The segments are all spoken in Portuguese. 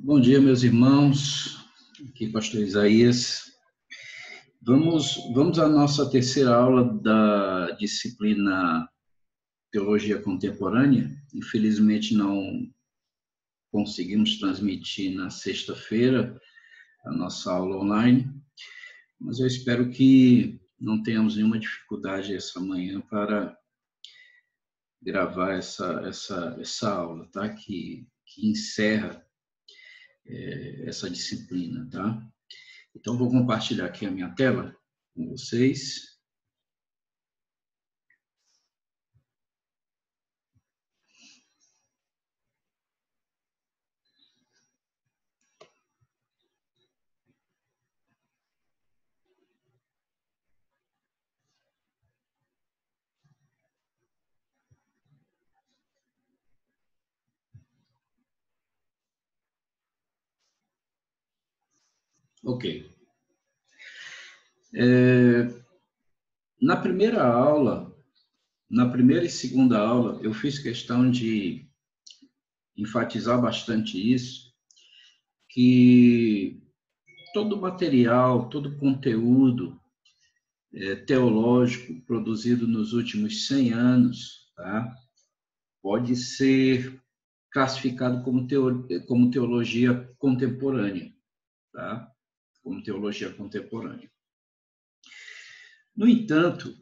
Bom dia, meus irmãos. Aqui, pastor Isaías. Vamos à nossa terceira aula da disciplina Teologia Contemporânea. Infelizmente, não conseguimos transmitir na sexta-feira a nossa aula online, mas eu espero que não tenhamos nenhuma dificuldade essa manhã para gravar essa aula, tá? Que encerra essa disciplina, tá? Então, vou compartilhar aqui a minha tela com vocês. Ok. Na primeira aula, na primeira e segunda aula, eu fiz questão de enfatizar bastante isso, que todo material, todo conteúdo teológico produzido nos últimos 100 anos, tá, pode ser classificado como teologia contemporânea, tá? Como teologia contemporânea. No entanto,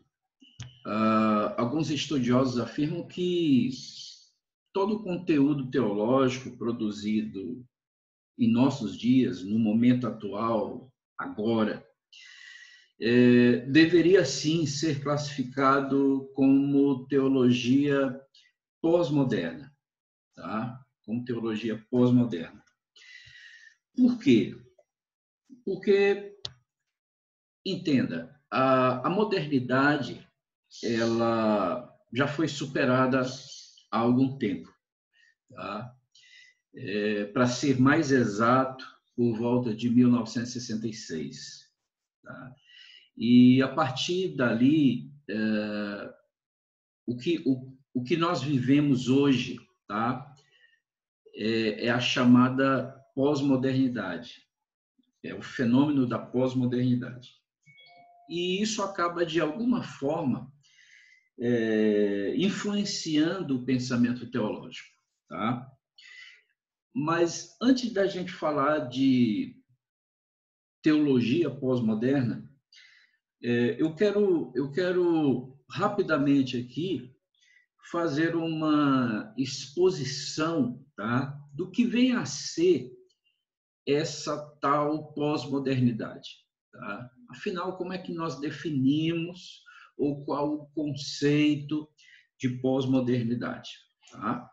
alguns estudiosos afirmam que todo o conteúdo teológico produzido em nossos dias, no momento atual, agora, deveria sim ser classificado como teologia pós-moderna, tá? Como teologia pós-moderna. Por quê? Porque, entenda, a modernidade ela já foi superada há algum tempo, tá? Para ser mais exato, por volta de 1966. Tá? E a partir dali, o que nós vivemos hoje, tá? É a chamada pós-modernidade, é o fenômeno da pós-modernidade. E isso acaba, de alguma forma, influenciando o pensamento teológico, tá? Mas antes da gente falar de teologia pós-moderna, eu quero rapidamente aqui fazer uma exposição, tá, do que vem a ser essa tal pós-modernidade. Tá? Afinal, como é que nós definimos ou qual o conceito de pós-modernidade? Tá?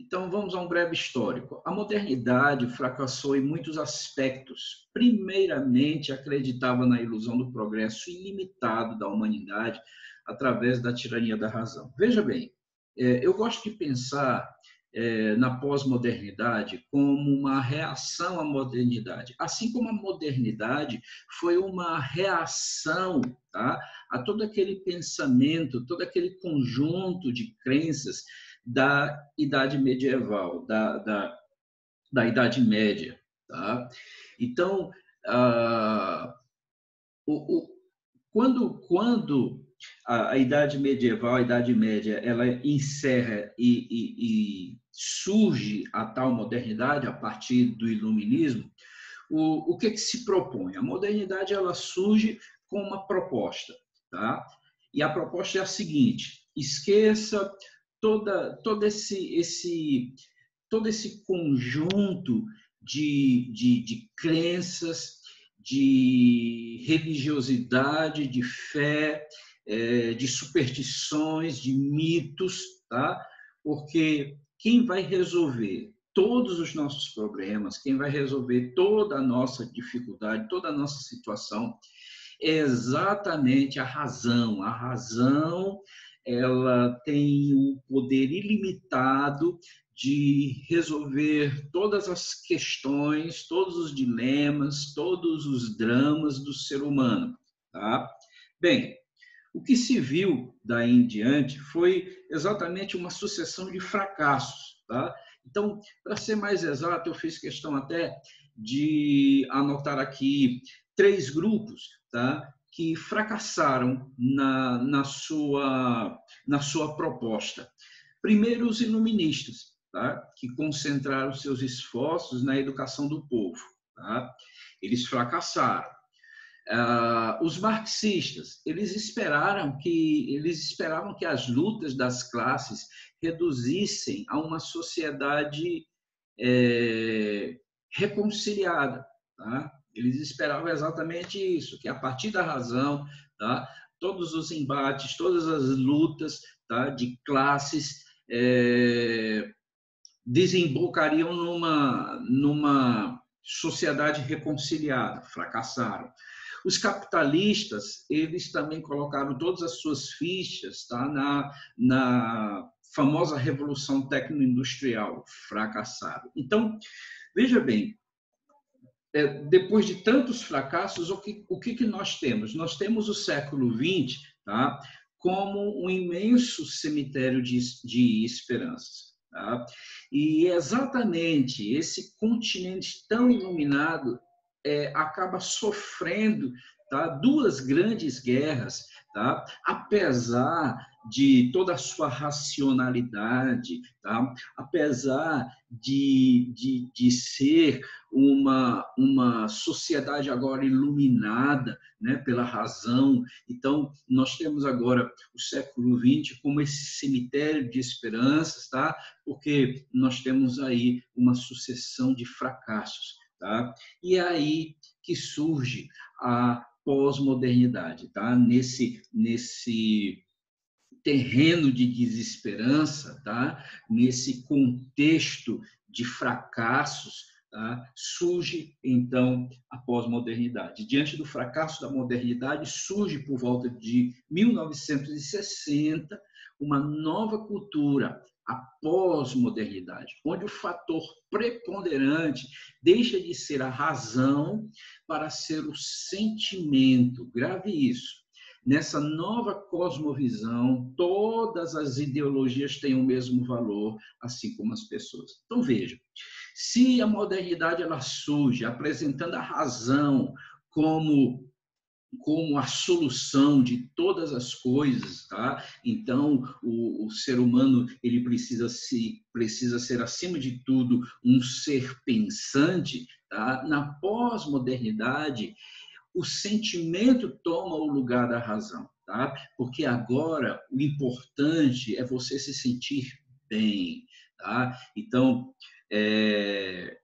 Então, vamos a um breve histórico. A modernidade fracassou em muitos aspectos. Primeiramente, acreditava na ilusão do progresso ilimitado da humanidade através da tirania da razão. Veja bem, eu gosto de pensar na pós-modernidade como uma reação à modernidade, assim como a modernidade foi uma reação, tá, a todo aquele pensamento, todo aquele conjunto de crenças da Idade Medieval, da Idade Média. Tá? Então, quando a Idade Medieval, a Idade Média, ela encerra e surge a tal modernidade a partir do Iluminismo, o que se propõe? A modernidade ela surge com uma proposta, tá? E a proposta é a seguinte: esqueça todo esse conjunto de crenças, de religiosidade, de fé, de superstições, de mitos, tá? Porque quem vai resolver todos os nossos problemas, quem vai resolver toda a nossa dificuldade, toda a nossa situação, é exatamente a razão. A razão, ela tem o poder ilimitado de resolver todas as questões, todos os dilemas, todos os dramas do ser humano, tá? Bem, o que se viu daí em diante foi exatamente uma sucessão de fracassos, tá? Então, para ser mais exato, eu fiz questão até de anotar aqui 3 grupos, tá, que fracassaram na sua proposta. Primeiro, os iluministas, tá, que concentraram seus esforços na educação do povo. Tá? Eles fracassaram. Os marxistas, eles esperavam que as lutas das classes reduzissem a uma sociedade reconciliada. Tá? Eles esperavam exatamente isso, que a partir da razão, tá, todos os embates, todas as lutas, tá, de classes desembocariam numa sociedade reconciliada. Fracassaram. Os capitalistas, eles também colocaram todas as suas fichas, tá, na famosa revolução tecno-industrial. Fracassaram. Então, veja bem, depois de tantos fracassos, o que nós temos? Nós temos o século XX, tá, como um imenso cemitério de esperanças. Tá? E exatamente esse continente tão iluminado acaba sofrendo, tá, 2 grandes guerras, tá? Apesar de toda a sua racionalidade, tá? Apesar de ser uma sociedade agora iluminada, né, pela razão. Então, nós temos agora o século XX como esse cemitério de esperanças, tá? Porque nós temos aí uma sucessão de fracassos. Tá? E é aí que surge a pós-modernidade, tá? Nesse terreno de desesperança, tá? Nesse contexto de fracassos, tá? Surge, então, a pós-modernidade. Diante do fracasso da modernidade, surge, por volta de 1960, uma nova cultura, a pós-modernidade, onde o fator preponderante deixa de ser a razão para ser o sentimento. Grave isso. Nessa nova cosmovisão, todas as ideologias têm o mesmo valor, assim como as pessoas. Então, veja, se a modernidade ela surge apresentando a razão como a solução de todas as coisas, tá? Então o ser humano ele precisa ser acima de tudo um ser pensante, tá? Na pós-modernidade o sentimento toma o lugar da razão, tá? Porque agora o importante é você se sentir bem, tá? Então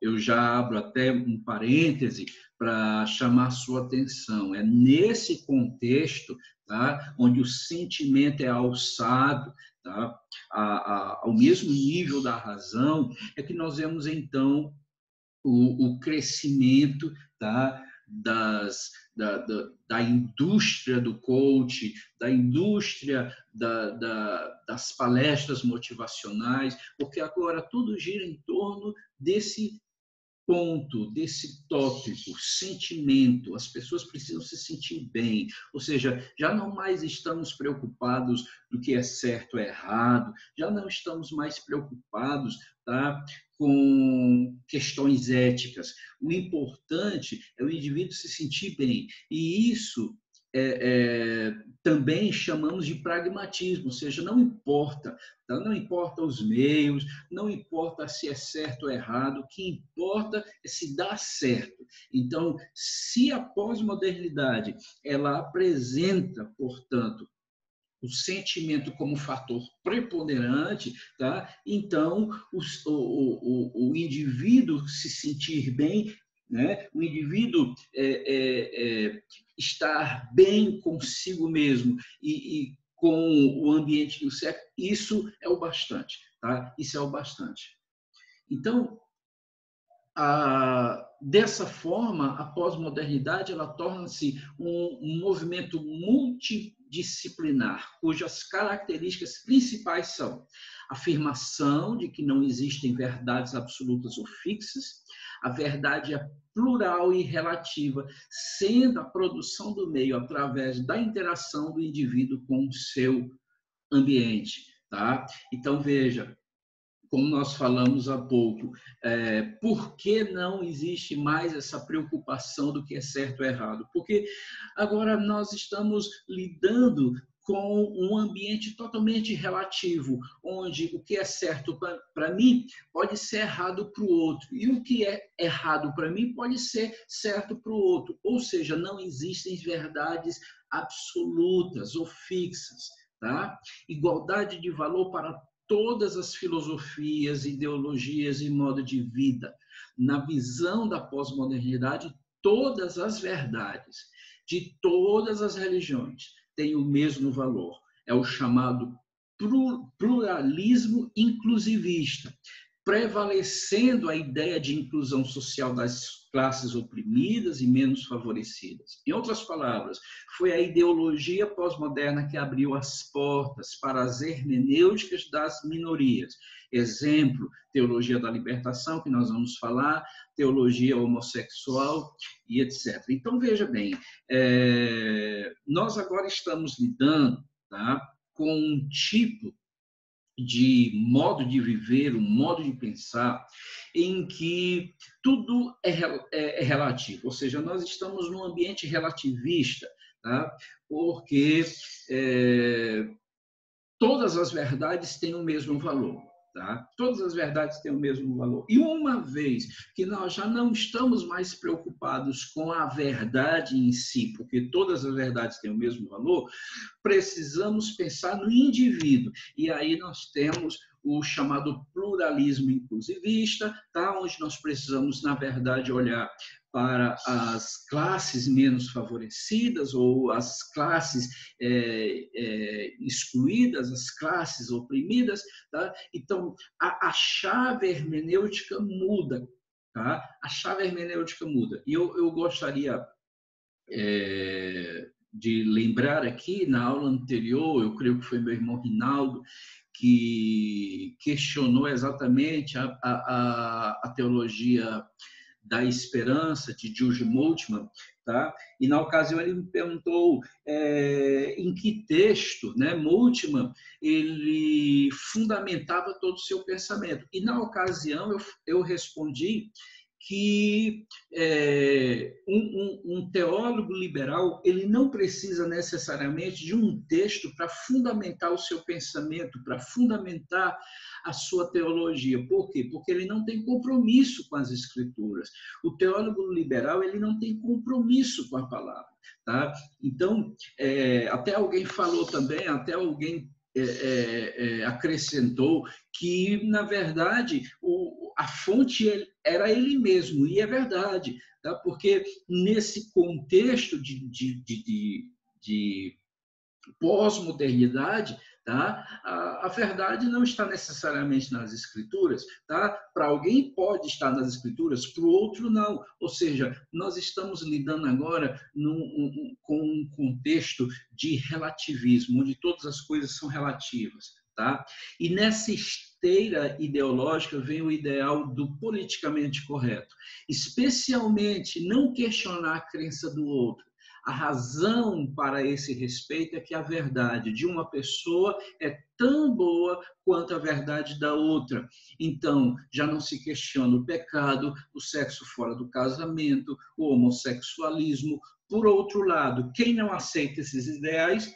eu já abro até um parêntese para chamar sua atenção. É nesse contexto, tá, onde o sentimento é alçado, tá, ao mesmo nível da razão, é que nós vemos, então, o crescimento, tá, da indústria do coach, da indústria das palestras motivacionais, porque agora tudo gira em torno desse ponto, desse tópico, sentimento. As pessoas precisam se sentir bem, ou seja, já não mais estamos preocupados do que é certo ou errado, já não estamos mais preocupados, tá, com questões éticas. O importante é o indivíduo se sentir bem, e isso também chamamos de pragmatismo, ou seja, não importa, tá? Não importa os meios, não importa se é certo ou errado, o que importa é se dá certo. Então, se a pós-modernidade ela apresenta, portanto, o sentimento como fator preponderante, tá? Então o indivíduo se sentir bem, né? O indivíduo estar bem consigo mesmo e com o ambiente que o cerca, isso é o bastante, tá? Isso é o bastante. Então, dessa forma, a pós-modernidade ela torna-se um movimento multidisciplinar, cujas características principais são a afirmação de que não existem verdades absolutas ou fixas, a verdade é plural e relativa, sendo a produção do meio através da interação do indivíduo com o seu ambiente. Tá? Então, veja, como nós falamos há pouco, por que não existe mais essa preocupação do que é certo ou errado? Porque agora nós estamos lidando com um ambiente totalmente relativo, onde o que é certo para mim pode ser errado para o outro, e o que é errado para mim pode ser certo para o outro. Ou seja, não existem verdades absolutas ou fixas, tá? Igualdade de valor para todas as filosofias, ideologias e modo de vida. Na visão da pós-modernidade, todas as verdades de todas as religiões têm o mesmo valor. É o chamado pluralismo inclusivista, prevalecendo a ideia de inclusão social das classes oprimidas e menos favorecidas. Em outras palavras, foi a ideologia pós-moderna que abriu as portas para as hermenêuticas das minorias. Exemplo, teologia da libertação, que nós vamos falar, teologia homossexual e etc. Então, veja bem, nós agora estamos lidando, tá, com um tipo de modo de viver, um modo de pensar, em que tudo é relativo, ou seja, nós estamos num ambiente relativista, tá? Porque todas as verdades têm o mesmo valor. Tá? Todas as verdades têm o mesmo valor. E uma vez que nós já não estamos mais preocupados com a verdade em si, porque todas as verdades têm o mesmo valor, precisamos pensar no indivíduo. E aí nós temos o chamado pluralismo inclusivista, tá? Onde nós precisamos, na verdade, olhar para as classes menos favorecidas ou as classes excluídas, as classes oprimidas. Tá? Então, a chave hermenêutica muda. Tá? A chave hermenêutica muda. E eu gostaria de lembrar aqui, na aula anterior, eu creio que foi meu irmão Rinaldo, que questionou exatamente a teologia da esperança, de George Moltmann, tá? E na ocasião ele me perguntou em que texto, né, Moltmann, ele fundamentava todo o seu pensamento. E na ocasião eu respondi que um teólogo liberal ele não precisa necessariamente de um texto para fundamentar o seu pensamento, para fundamentar a sua teologia. Por quê? Porque ele não tem compromisso com as escrituras. O teólogo liberal ele não tem compromisso com a palavra. Tá? Então, até alguém falou também, até alguém acrescentou que, na verdade, a fonte era ele mesmo, e é verdade, tá? Porque nesse contexto de pós-modernidade, tá? A verdade não está necessariamente nas escrituras, tá? Para alguém pode estar nas escrituras, para o outro não. Ou seja, nós estamos lidando agora com um contexto de relativismo, onde todas as coisas são relativas, tá? E nessa esteira ideológica vem o ideal do politicamente correto, especialmente não questionar a crença do outro. A razão para esse respeito é que a verdade de uma pessoa é tão boa quanto a verdade da outra. Então, já não se questiona o pecado, o sexo fora do casamento, o homossexualismo. Por outro lado, quem não aceita esses ideais,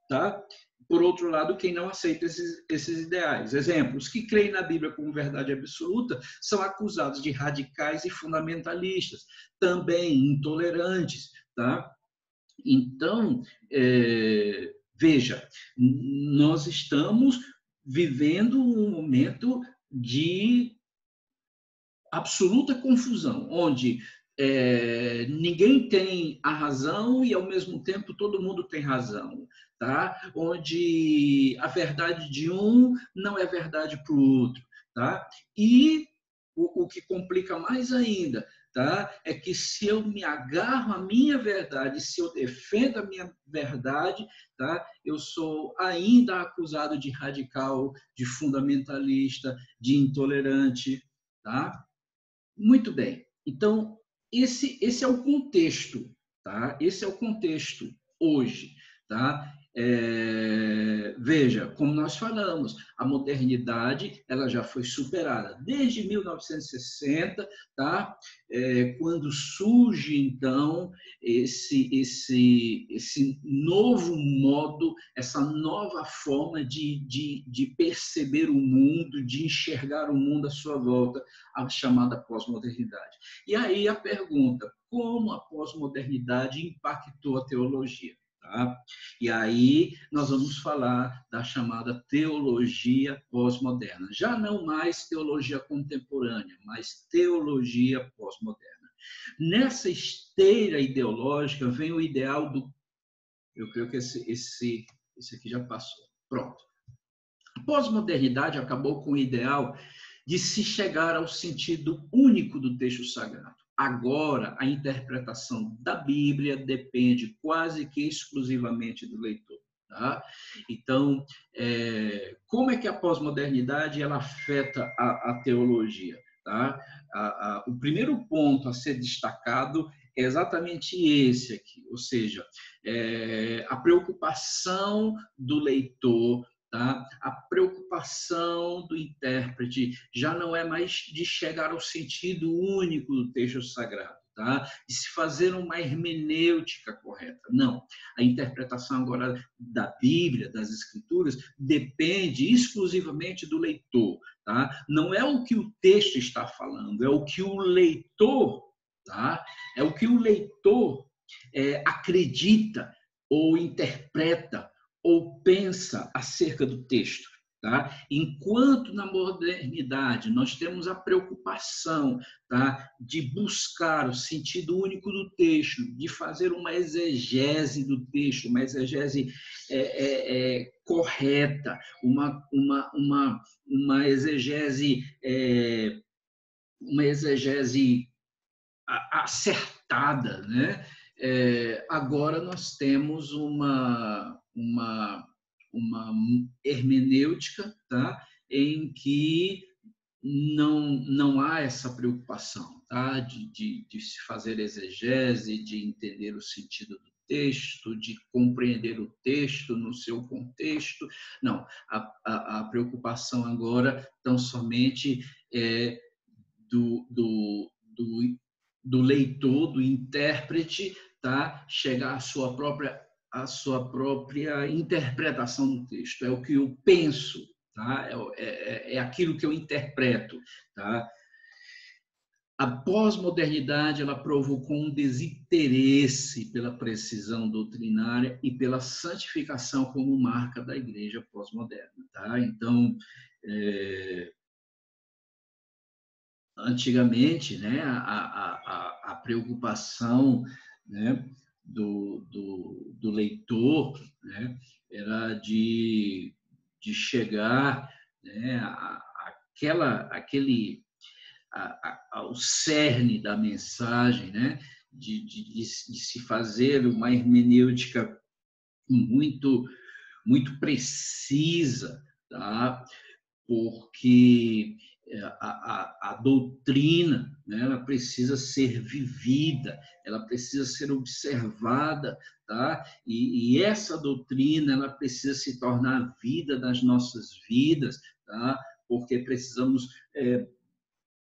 tá? Por outro lado, quem não aceita esses ideais. Exemplo, os que creem na Bíblia como verdade absoluta são acusados de radicais e fundamentalistas, também intolerantes, tá? Então, veja, nós estamos vivendo um momento de absoluta confusão, onde ninguém tem a razão e, ao mesmo tempo, todo mundo tem razão. Tá? Onde a verdade de um não é verdade para o outro. Tá? E o que complica mais ainda, tá? É que se eu me agarro à minha verdade, se eu defendo a minha verdade, tá? Eu sou ainda acusado de radical, de fundamentalista, de intolerante. Tá? Muito bem. Então, esse é o contexto. Tá? Esse é o contexto hoje. Tá? Veja, como nós falamos, a modernidade ela já foi superada desde 1960, tá? Quando surge, então, esse novo modo, essa nova forma de perceber o mundo, de enxergar o mundo à sua volta, a chamada pós-modernidade. E aí a pergunta, como a pós-modernidade impactou a teologia? Tá? E aí nós vamos falar da chamada teologia pós-moderna. Já não mais teologia contemporânea, mas teologia pós-moderna. Nessa esteira ideológica vem o ideal do... Eu creio que esse aqui já passou. Pronto. A pós-modernidade acabou com o ideal de se chegar ao sentido único do texto sagrado. Agora, a interpretação da Bíblia depende quase que exclusivamente do leitor. Tá? Então, como é que a pós-modernidade ela afeta a teologia? Tá? O primeiro ponto a ser destacado é exatamente esse aqui, ou seja, a preocupação do leitor, tá? A preocupação do intérprete já não é mais de chegar ao sentido único do texto sagrado, tá? De se fazer uma hermenêutica correta. Não. A interpretação agora da Bíblia, das Escrituras, depende exclusivamente do leitor, tá? Não é o que o texto está falando, é o que o leitor, tá? É o que o leitor acredita ou interpreta ou pensa acerca do texto. Tá? Enquanto na modernidade nós temos a preocupação, tá, de buscar o sentido único do texto, de fazer uma exegese do texto, uma exegese correta, uma exegese acertada, né? Agora nós temos uma hermenêutica, tá? Em que não há essa preocupação, tá? de se fazer exegese, de entender o sentido do texto, de compreender o texto no seu contexto. Não, a preocupação agora tão somente do leitor, do intérprete, tá? Chegar à sua própria interpretação do texto. É o que eu penso, tá? É aquilo que eu interpreto, tá? A pós-modernidade ela provocou um desinteresse pela precisão doutrinária e pela santificação como marca da igreja pós-moderna, tá? Então, antigamente, né, a preocupação, né, do leitor, né, era de chegar, né, ao cerne da mensagem, né, de se fazer uma hermenêutica muito precisa, tá? Porque a doutrina, né, ela precisa ser vivida, ela precisa ser observada, tá? E essa doutrina ela precisa se tornar a vida das nossas vidas, tá? Porque precisamos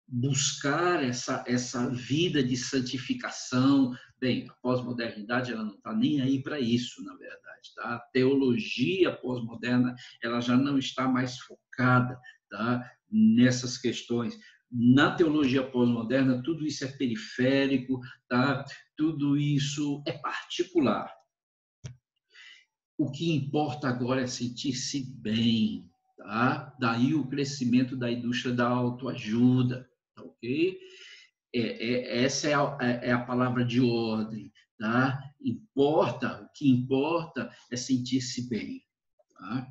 buscar essa vida de santificação. Bem, a pós-modernidade ela não está nem aí para isso, na verdade. Tá? A teologia pós-moderna ela já não está mais focada, tá, nessas questões. Na teologia pós-moderna, tudo isso é periférico, tá? Tudo isso é particular. O que importa agora é sentir-se bem, tá? Daí o crescimento da indústria da autoajuda, tá ok? Essa é a palavra de ordem, tá? O que importa é sentir-se bem, tá?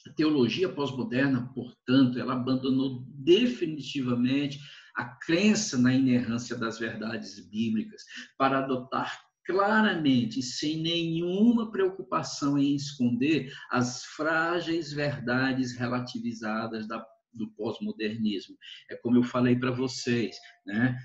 A teologia pós-moderna, portanto, ela abandonou definitivamente a crença na inerrância das verdades bíblicas para adotar claramente, sem nenhuma preocupação em esconder, as frágeis verdades relativizadas do pós-modernismo. É como eu falei para vocês, né?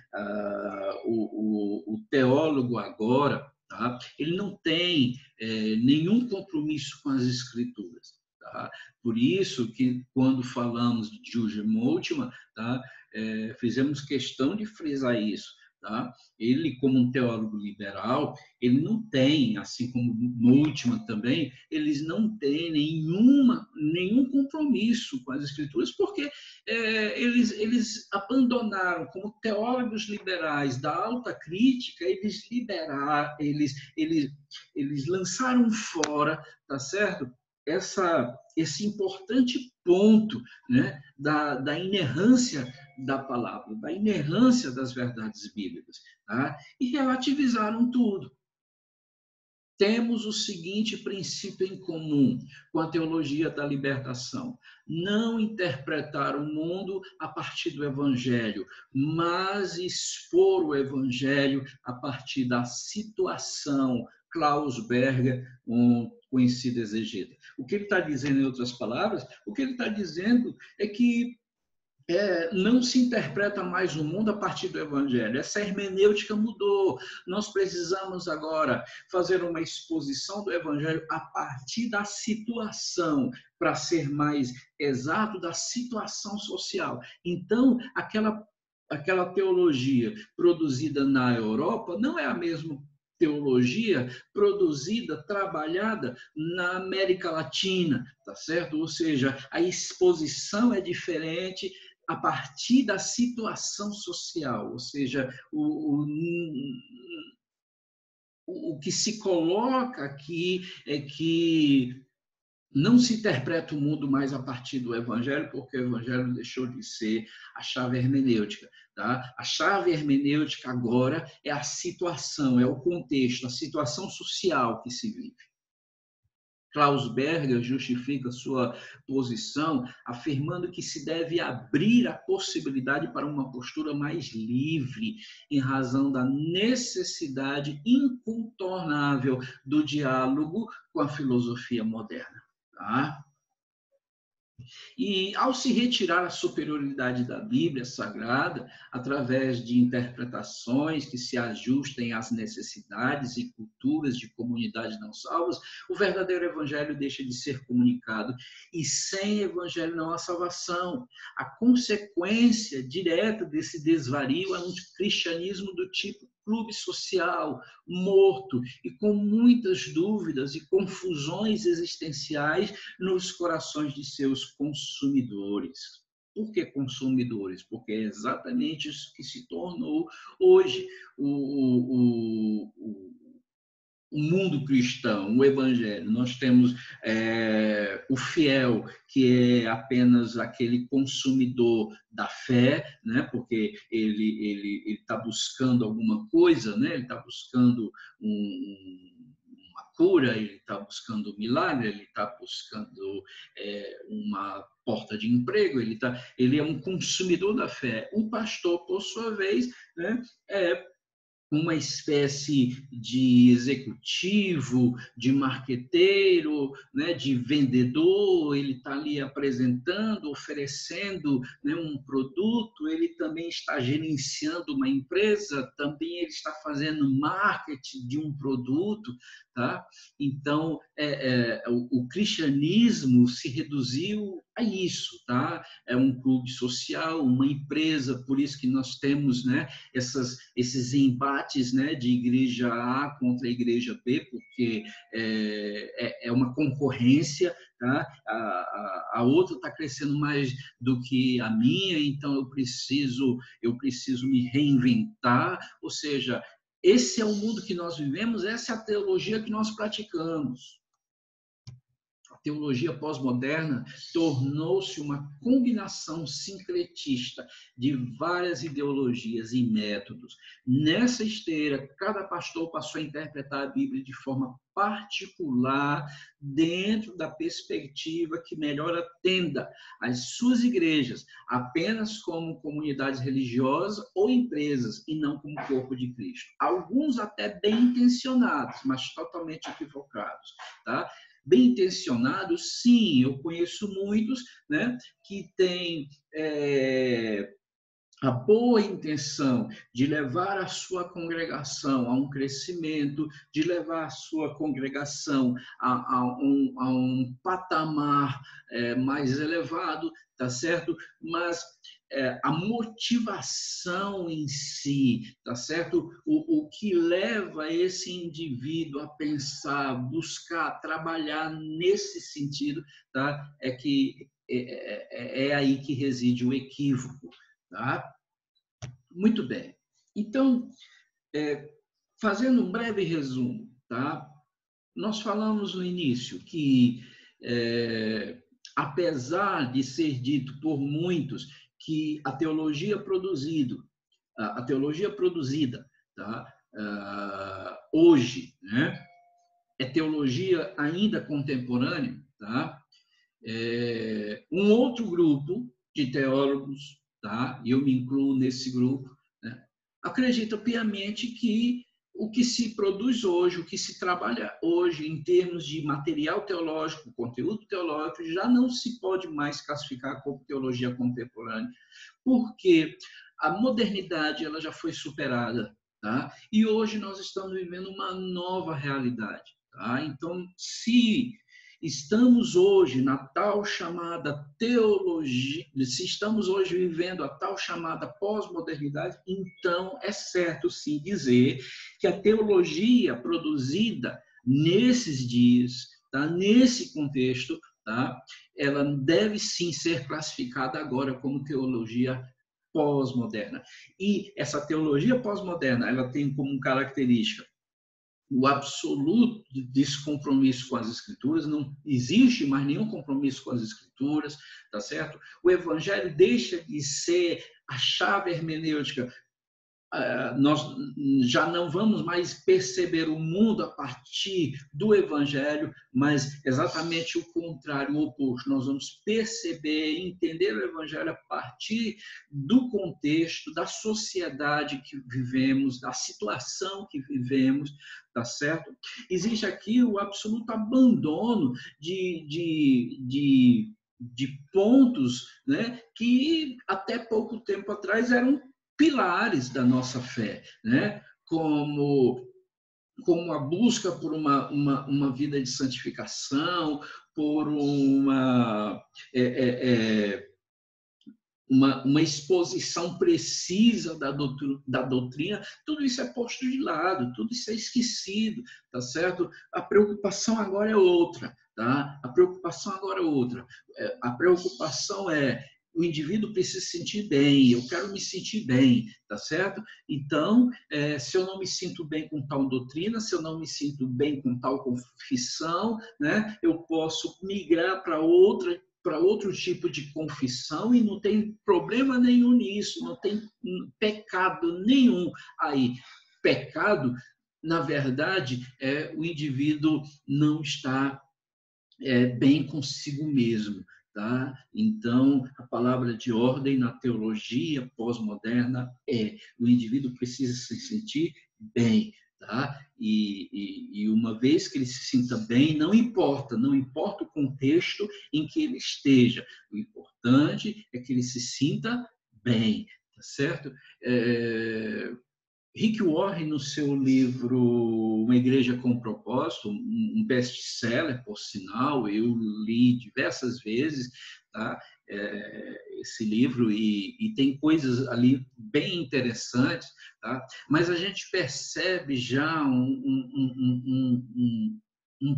O teólogo agora, Tá? Ele não tem nenhum compromisso com as Escrituras. Tá? Por isso que, quando falamos de Jürgen Moltmann, tá? Fizemos questão de frisar isso. Tá? Ele, como um teólogo liberal, ele não tem, assim como Moltmann também, eles não têm nenhum compromisso com as Escrituras, porque eles abandonaram, como teólogos liberais da alta crítica, eles lançaram fora, tá certo? Esse importante ponto, né, da inerrância da palavra, da inerrância das verdades bíblicas, tá? E relativizaram tudo. Temos o seguinte princípio em comum com a teologia da libertação: não interpretar o mundo a partir do Evangelho, mas expor o Evangelho a partir da situação. Klaus Berger, um conhecido exegeta. O que ele está dizendo, em outras palavras, o que ele está dizendo é que não se interpreta mais o mundo a partir do Evangelho. Essa hermenêutica mudou. Nós precisamos agora fazer uma exposição do Evangelho a partir da situação, para ser mais exato, da situação social. Então, aquela teologia produzida na Europa não é a mesma teologia produzida, trabalhada na América Latina, tá certo? Ou seja, a exposição é diferente a partir da situação social, ou seja, o que se coloca aqui é que não se interpreta o mundo mais a partir do Evangelho, porque o Evangelho deixou de ser a chave hermenêutica. Tá? A chave hermenêutica agora é a situação, é o contexto, a situação social que se vive. Klaus Berger justifica sua posição afirmando que se deve abrir a possibilidade para uma postura mais livre, em razão da necessidade incontornável do diálogo com a filosofia moderna. Tá? E, ao se retirar a superioridade da Bíblia Sagrada, através de interpretações que se ajustem às necessidades e culturas de comunidades não salvas, o verdadeiro Evangelho deixa de ser comunicado. E sem Evangelho não há salvação. A consequência direta desse desvario é um cristianismo do tipo clube social, morto e com muitas dúvidas e confusões existenciais nos corações de seus consumidores. Por que consumidores? Porque é exatamente isso que se tornou hoje o mundo cristão, o evangelho. Nós temos o fiel, que é apenas aquele consumidor da fé, né? Porque ele está buscando alguma coisa, né? Ele está buscando uma cura, ele está buscando um milagre, ele está buscando uma porta de emprego, ele é um consumidor da fé. O pastor, por sua vez, né, é uma espécie de executivo, de marqueteiro, né, de vendedor. Ele está ali apresentando, oferecendo, né, um produto, ele também está gerenciando uma empresa, também ele está fazendo marketing de um produto. Tá? Então, o cristianismo se reduziu a isso. Tá? É um clube social, uma empresa, por isso que nós temos, né, esses embates, né, de igreja A contra a igreja B, porque é uma concorrência. Tá? A outra está crescendo mais do que a minha, então eu preciso me reinventar. Ou seja, esse é o mundo que nós vivemos, essa é a teologia que nós praticamos. A teologia pós-moderna tornou-se uma combinação sincretista de várias ideologias e métodos. Nessa esteira, cada pastor passou a interpretar a Bíblia de forma particular, dentro da perspectiva que melhor atenda às suas igrejas, apenas como comunidades religiosas ou empresas, e não como corpo de Cristo. Alguns até bem intencionados, mas totalmente equivocados. Tá? Bem intencionados, sim, eu conheço muitos, né, que têm a boa intenção de levar a sua congregação a um crescimento, de levar a sua congregação a um patamar mais elevado, tá certo? Mas a motivação em si, tá certo? O que leva esse indivíduo a pensar, buscar, trabalhar nesse sentido, tá? É aí que reside o equívoco. Tá? Muito bem. Então, fazendo um breve resumo, tá? Nós falamos no início que, apesar de ser dito por muitos que a teologia produzida, tá? Hoje, né? É teologia ainda contemporânea, tá? Um outro grupo de teólogos, tá? E eu me incluo nesse grupo, né? Acredita piamente que o que se produz hoje, o que se trabalha hoje em termos de material teológico, conteúdo teológico, já não se pode mais classificar como teologia contemporânea, porque a modernidade ela já foi superada, tá? E hoje nós estamos vivendo uma nova realidade, tá? Então, se estamos hoje na tal chamada teologia, se estamos hoje vivendo a tal chamada pós-modernidade, então é certo sim dizer que a teologia produzida nesses dias, tá? Nesse contexto, tá? Ela deve sim ser classificada agora como teologia pós-moderna. E essa teologia pós-moderna, ela tem como característica o absoluto descompromisso com as escrituras, não existe mais nenhum compromisso com as escrituras, tá certo? O evangelho deixa de ser a chave hermenêutica. Nós já não vamos mais perceber o mundo a partir do evangelho, mas exatamente o contrário, o oposto. Nós vamos perceber e entender o evangelho a partir do contexto, da sociedade que vivemos, da situação que vivemos, tá certo? Existe aqui o absoluto abandono de pontos, né, que até pouco tempo atrás eram pilares da nossa fé, né? Como a busca por uma vida de santificação, por uma exposição precisa da doutrina, tudo isso é posto de lado, tudo isso é esquecido, tá certo? A preocupação agora é outra, tá? A preocupação agora é outra. A preocupação é o indivíduo precisa se sentir bem, eu quero me sentir bem, tá certo? Então, se eu não me sinto bem com tal doutrina, se eu não me sinto bem com tal confissão, né, eu posso migrar para outro tipo de confissão e não tem problema nenhum nisso, não tem pecado nenhum aí. Pecado, na verdade, o indivíduo não está bem consigo mesmo. Tá? Então, a palavra de ordem na teologia pós-moderna é o indivíduo precisa se sentir bem. Tá? E uma vez que ele se sinta bem, não importa o contexto em que ele esteja, o importante é que ele se sinta bem, tá certo? Rick Warren, no seu livro Uma Igreja com Propósito, um best-seller, por sinal, eu li diversas vezes, tá? Esse livro, e tem coisas ali bem interessantes, tá? Mas a gente percebe já um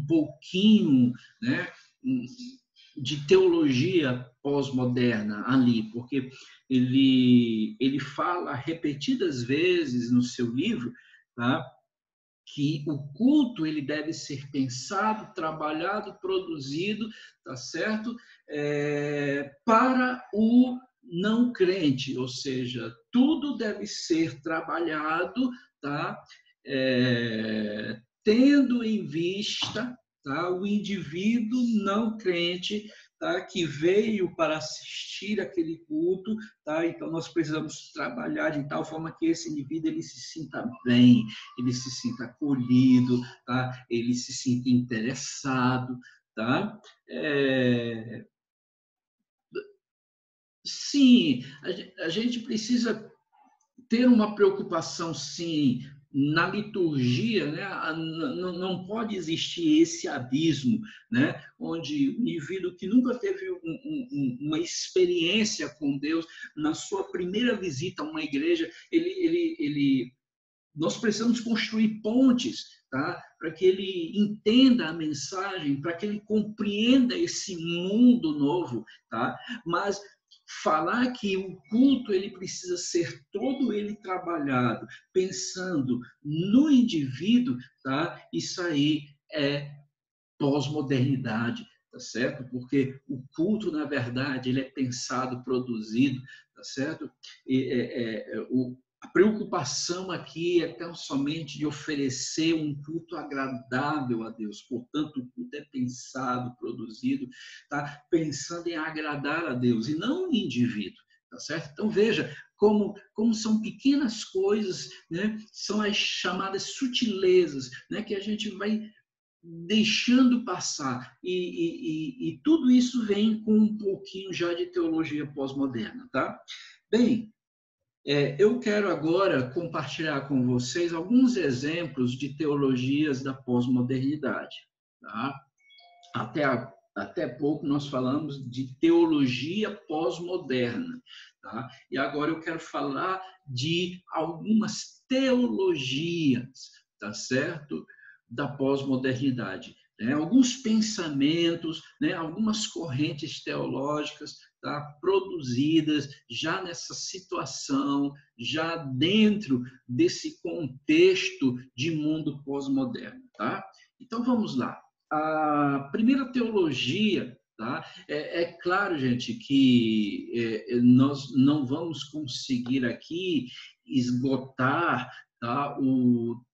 pouquinho, né, de teologia pós-moderna ali, porque ele fala repetidas vezes no seu livro, tá, que o culto ele deve ser pensado, trabalhado, produzido, tá certo? Para o não crente, ou seja, tudo deve ser trabalhado, tá? Tendo em vista, tá, o indivíduo não crente, tá, que veio para assistir aquele culto, tá? Então nós precisamos trabalhar de tal forma que esse indivíduo ele se sinta bem, ele se sinta acolhido, tá? Ele se sinta interessado, tá? sim, a gente precisa ter uma preocupação, sim, na liturgia, né? Não pode existir esse abismo, né? Onde o indivíduo que nunca teve uma experiência com Deus, na sua primeira visita a uma igreja, nós precisamos construir pontes, tá? Para que ele entenda a mensagem, para que ele compreenda esse mundo novo, tá? Mas falar que o culto ele precisa ser todo ele trabalhado pensando no indivíduo, tá? Isso aí é pós-modernidade, tá certo? Porque o culto, na verdade, ele é pensado, produzido, tá certo? A preocupação aqui é tão somente de oferecer um culto agradável a Deus. Portanto, o culto é pensado, produzido, tá? Pensando em agradar a Deus e não o indivíduo, tá certo? Então, veja como são pequenas coisas, né? São as chamadas sutilezas, né? Que a gente vai deixando passar. E tudo isso vem com um pouquinho já de teologia pós-moderna, tá? Bem, eu quero agora compartilhar com vocês alguns exemplos de teologias da pós-modernidade, tá? Até pouco nós falamos de teologia pós-moderna, tá? E agora eu quero falar de algumas teologias, tá certo? Da pós-modernidade, né? Alguns pensamentos, né? Algumas correntes teológicas, tá? Produzidas já nessa situação, já dentro desse contexto de mundo pós-moderno, tá? Então vamos lá. A primeira teologia, tá? É claro, gente, que nós não vamos conseguir aqui esgotar, tá?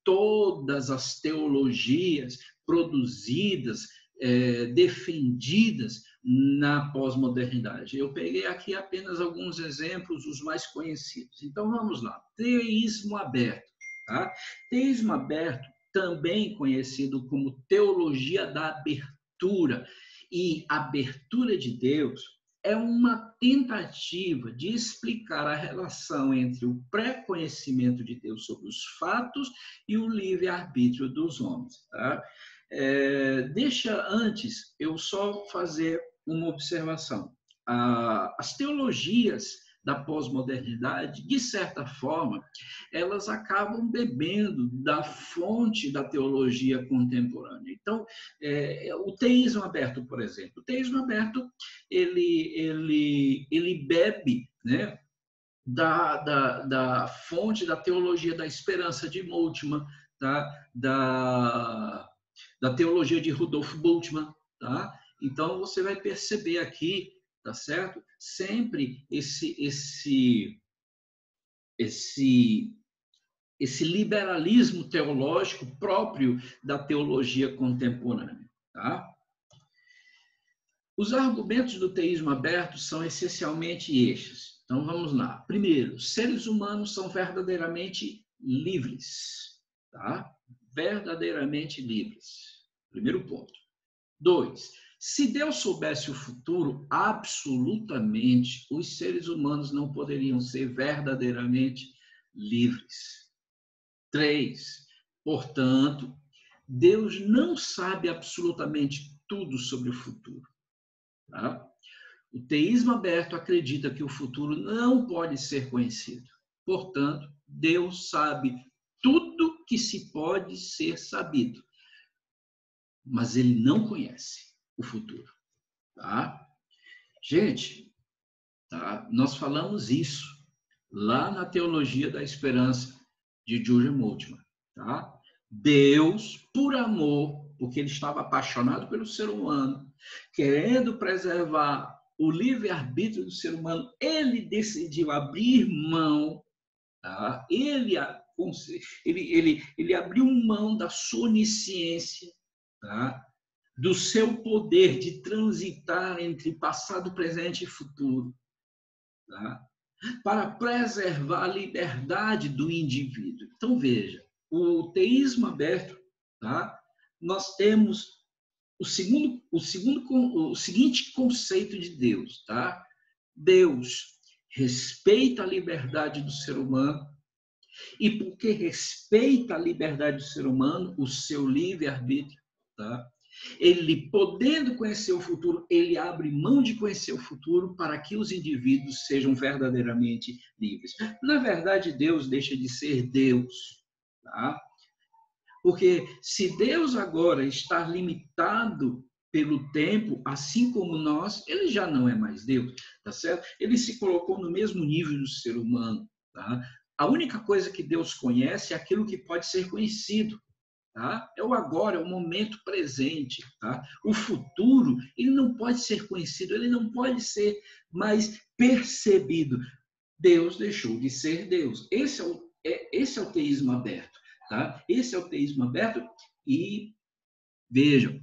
Todas as teologias produzidas, defendidas na pós-modernidade. Eu peguei aqui apenas alguns exemplos, os mais conhecidos. Então, vamos lá. Teísmo aberto. Tá? Teísmo aberto, também conhecido como teologia da abertura e abertura de Deus, é uma tentativa de explicar a relação entre o pré-conhecimento de Deus sobre os fatos e o livre-arbítrio dos homens. Tá? Deixa antes eu só fazer uma observação. As teologias da pós-modernidade, de certa forma, elas acabam bebendo da fonte da teologia contemporânea. Então, o teísmo aberto, por exemplo, o teísmo aberto, ele bebe, né, da fonte da teologia da esperança de Moltmann, tá? Da teologia de Rudolf Bultmann, tá? Então, você vai perceber aqui, tá certo? Sempre esse liberalismo teológico próprio da teologia contemporânea, tá? Os argumentos do teísmo aberto são essencialmente estes. Então, vamos lá. Primeiro, seres humanos são verdadeiramente livres, tá? Verdadeiramente livres. Primeiro ponto. 2, se Deus soubesse o futuro, absolutamente, os seres humanos não poderiam ser verdadeiramente livres. 3, portanto, Deus não sabe absolutamente tudo sobre o futuro. Tá? O teísmo aberto acredita que o futuro não pode ser conhecido. Portanto, Deus sabe tudo que se pode ser sabido, mas ele não conhece o futuro. Tá? Gente, tá? Nós falamos isso lá na Teologia da Esperança de George Moltmann. Tá? Deus, por amor, porque ele estava apaixonado pelo ser humano, querendo preservar o livre-arbítrio do ser humano, ele decidiu abrir mão, tá? Ele abriu mão da sua onisciência, tá? Do seu poder de transitar entre passado, presente e futuro, tá? Para preservar a liberdade do indivíduo. Então, veja, o teísmo aberto, tá? Nós temos o seguinte conceito de Deus, tá? Deus respeita a liberdade do ser humano, e porque respeita a liberdade do ser humano, o seu livre-arbítrio, tá? Ele, podendo conhecer o futuro, ele abre mão de conhecer o futuro para que os indivíduos sejam verdadeiramente livres. Na verdade, Deus deixa de ser Deus, tá? Porque se Deus agora está limitado pelo tempo, assim como nós, ele já não é mais Deus, tá certo? Ele se colocou no mesmo nível do ser humano, tá? A única coisa que Deus conhece é aquilo que pode ser conhecido, tá? É o agora, é o momento presente, tá? O futuro, ele não pode ser conhecido, ele não pode ser mais percebido. Deus deixou de ser Deus. Esse é o teísmo aberto, tá? Esse é o teísmo aberto e, vejam,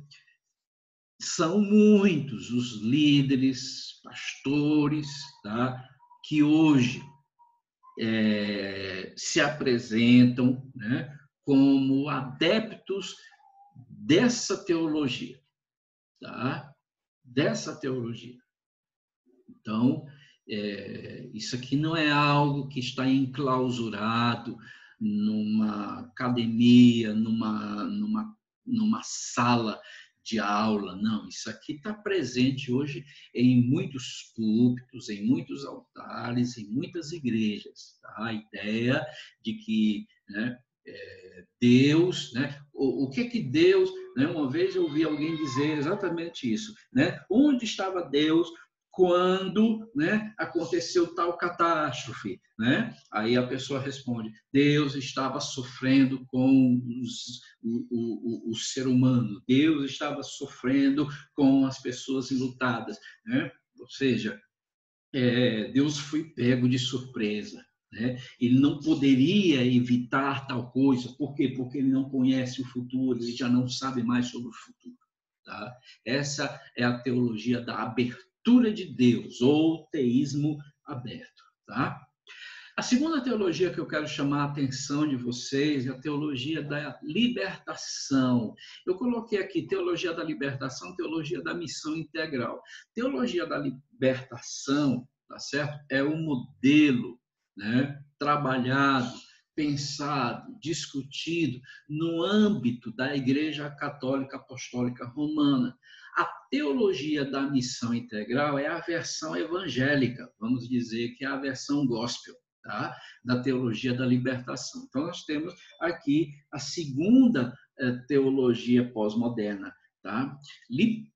são muitos os líderes, pastores, tá? Que hoje se apresentam, né, como adeptos dessa teologia, tá? Dessa teologia. Então, isso aqui não é algo que está enclausurado numa academia, numa sala de aula, não. Isso aqui está presente hoje em muitos púlpitos, em muitos altares, em muitas igrejas. Tá? A ideia de que, né, Deus, né? O que Deus, né? Uma vez eu ouvi alguém dizer exatamente isso, né? Onde estava Deus quando, né, aconteceu tal catástrofe, né? Aí a pessoa responde: Deus estava sofrendo com o ser humano, Deus estava sofrendo com as pessoas enlutadas, né? Ou seja, Deus foi pego de surpresa, né? Ele não poderia evitar tal coisa. Por quê? Porque ele não conhece o futuro, ele já não sabe mais sobre o futuro. Tá? Essa é a teologia da abertura de Deus, ou teísmo aberto. Tá? A segunda teologia que eu quero chamar a atenção de vocês é a teologia da libertação. Eu coloquei aqui teologia da libertação, teologia da missão integral. Teologia da libertação, tá certo? É um modelo, né, trabalhado, pensado, discutido no âmbito da Igreja Católica Apostólica Romana. A teologia da missão integral é a versão evangélica, vamos dizer que é a versão gospel. Tá? Da teologia da libertação. Então, nós temos aqui a segunda teologia pós-moderna. Tá?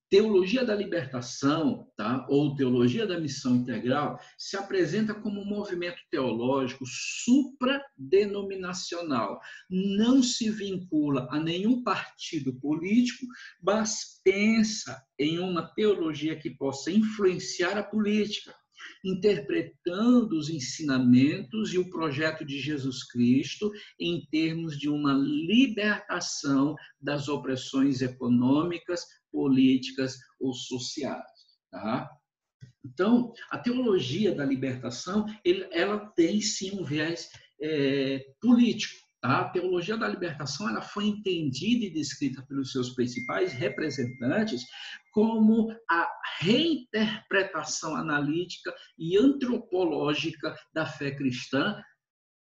Teologia da libertação, tá? Ou teologia da missão integral, se apresenta como um movimento teológico supradenominacional. Não se vincula a nenhum partido político, mas pensa em uma teologia que possa influenciar a política, interpretando os ensinamentos e o projeto de Jesus Cristo em termos de uma libertação das opressões econômicas, políticas ou sociais. Tá? Então, a teologia da libertação, ela tem sim um viés político. Tá? A teologia da libertação ela foi entendida e descrita pelos seus principais representantes como a reinterpretação analítica e antropológica da fé cristã,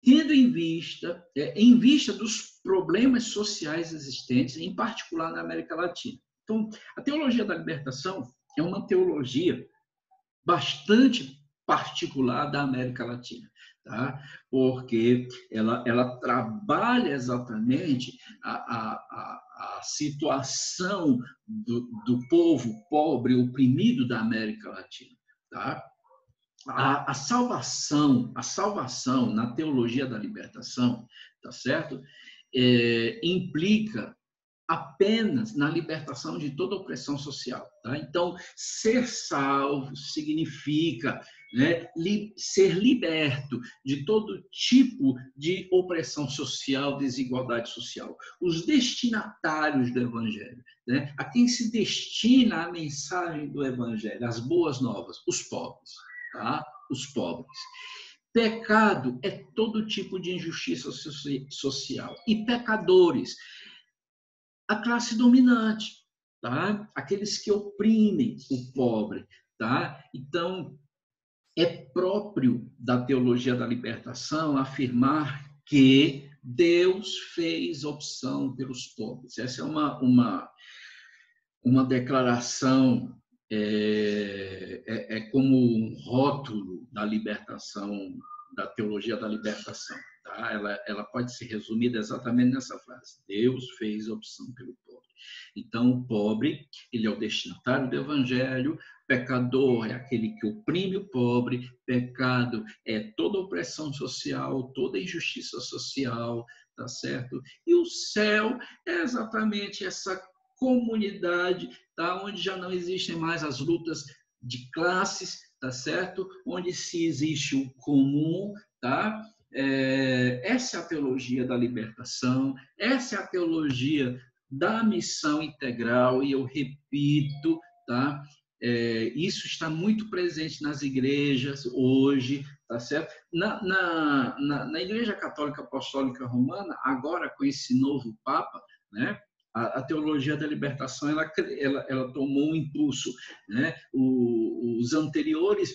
tendo em vista dos problemas sociais existentes, em particular na América Latina. Então, a teologia da libertação é uma teologia bastante particular da América Latina, tá? Porque ela trabalha exatamente a situação do povo pobre, oprimido da América Latina, tá? A salvação na teologia da libertação, tá certo? Implica apenas na libertação de toda opressão social. Tá? Então, ser salvo significa, né, ser liberto de todo tipo de opressão social, desigualdade social. Os destinatários do Evangelho, né, a quem se destina a mensagem do Evangelho, as boas novas, os pobres. Tá? Os pobres. Pecado é todo tipo de injustiça social. E pecadores, a classe dominante, tá? Aqueles que oprimem o pobre, tá? Então, é próprio da teologia da libertação afirmar que Deus fez opção pelos pobres. Essa é uma declaração, como um rótulo da libertação, da teologia da libertação. Tá? Ela pode ser resumida exatamente nessa frase: Deus fez opção pelo pobre. Então, o pobre, ele é o destinatário do evangelho, pecador é aquele que oprime o pobre, pecado é toda opressão social, toda injustiça social, tá certo? E o céu é exatamente essa comunidade, tá? Onde já não existem mais as lutas de classes, tá certo? Onde se existe o comum, tá? Essa é a teologia da libertação, essa é a teologia da missão integral, e eu repito, tá? Isso está muito presente nas igrejas hoje, tá certo? Na Igreja Católica Apostólica Romana, agora com esse novo Papa, né? A teologia da libertação ela tomou um impulso, né? Os anteriores,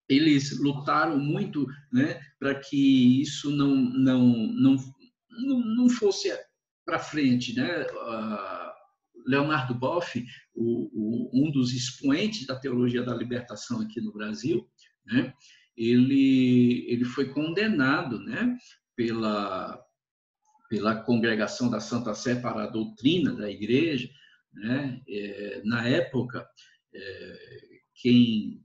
eles lutaram muito, né, para que isso não fosse para frente, né? Leonardo Boff, um dos expoentes da teologia da libertação aqui no Brasil, né? Ele foi condenado, né, pela Congregação da Santa Sé para a doutrina da Igreja, né? Na época, quem